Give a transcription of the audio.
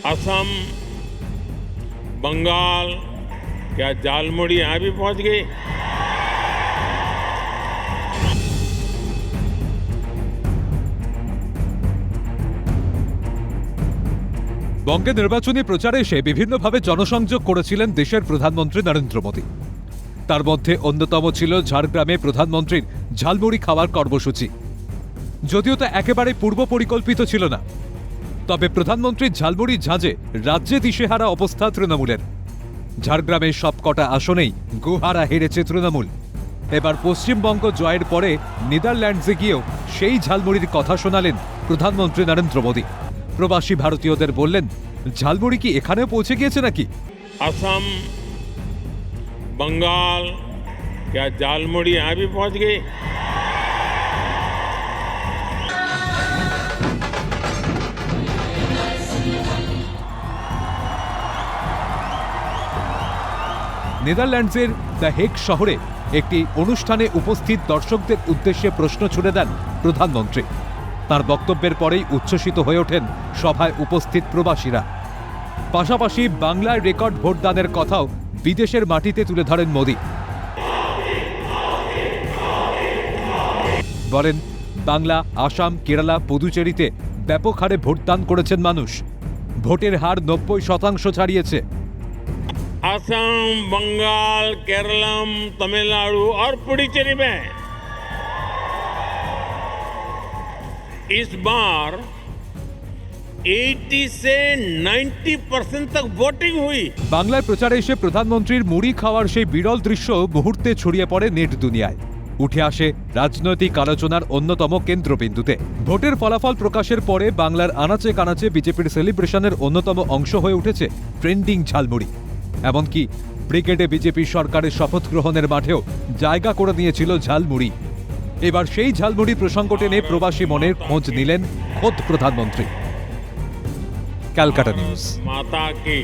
असम, बंगाल, क्या झालमुड़ी यहाँ भी पहुंच गई? বঙ্গে নির্বাচনী প্রচারে এসে বিভিন্নভাবে জনসংযোগ করেছিলেন দেশের প্রধানমন্ত্রী নরেন্দ্র মোদী। তার মধ্যে অন্যতম ছিল ঝাড়গ্রামে প্রধানমন্ত্রীর ঝালমুড়ি খাওয়ার কর্মসূচি। যদিও তা একেবারে পূর্ব পরিকল্পিত ছিল না, তবে প্রধানমন্ত্রীর ঝালমুড়ি ঝাঁজে রাজ্যে দিশেহারা অবস্থা তৃণমূলের। ঝাড়গ্রামের সবকটা আসনেই গোহারা হেরেছে তৃণমূল। এবার পশ্চিমবঙ্গ জয়ের পরে নেদারল্যান্ডসে গিয়েও সেই ঝালমুড়ির কথা শোনালেন প্রধানমন্ত্রী নরেন্দ্র মোদী। প্রবাসী ভারতীয়দের বললেন, ঝালমুড়ি কি এখানেও পৌঁছে গিয়েছে নাকি? असम, बंगाल, क्या झालमुड़ी यहाँ भी पहुंच गई? নেদারল্যান্ডসের দ্য হেগ শহরে একটি অনুষ্ঠানে উপস্থিত দর্শকদের উদ্দেশ্যে প্রশ্ন ছুড়ে দেন প্রধানমন্ত্রী। তার বক্তব্যের পরেই উচ্ছ্বসিত হয়ে ওঠেন সভায় উপস্থিত প্রবাসীরা। পাশাপাশি বাংলায় রেকর্ড ভোটদানের কথাও বিদেশের মাটিতে তুলে ধরেন মোদী। বলেন, বাংলা, আসাম, কেরালা, পুদুচেরিতে ব্যাপক হারে ভোটদান করেছেন মানুষ। ভোটের হার 90% ছাড়িয়েছে। असम, बंगाल, केरलम, तमिलनाडु और पुडुचेरी में इस बार 80 से 90% तक वोटिंग हुई। বাংলায় প্রচারে এসে প্রধানমন্ত্রীর মুড়ি খাওয়ার সেই বিরল দৃশ্য মুহূর্তে ছড়িয়ে পড়ে নেট দুনিয়ায়। উঠে আসে রাজনৈতিক আলোচনার অন্যতম কেন্দ্রবিন্দুতে। ভোটের ফলাফল প্রকাশের পরে বাংলার আনাচে কানাচে বিজেপির সেলিব্রেশনের অন্যতম অংশ হয়ে উঠেছে ট্রেন্ডিং ঝালমুড়ি। এমনকি ব্রিগেডে বিজেপি সরকারের শপথ গ্রহণের মাঠেও জায়গা করে নিয়েছিল ঝালমুড়ি। এবার সেই ঝালমুড়ি প্রসঙ্গ টেনে প্রবাসী মনের খোঁজ নিলেন খোদ প্রধানমন্ত্রী। ক্যালকাটা নিউজ। माता की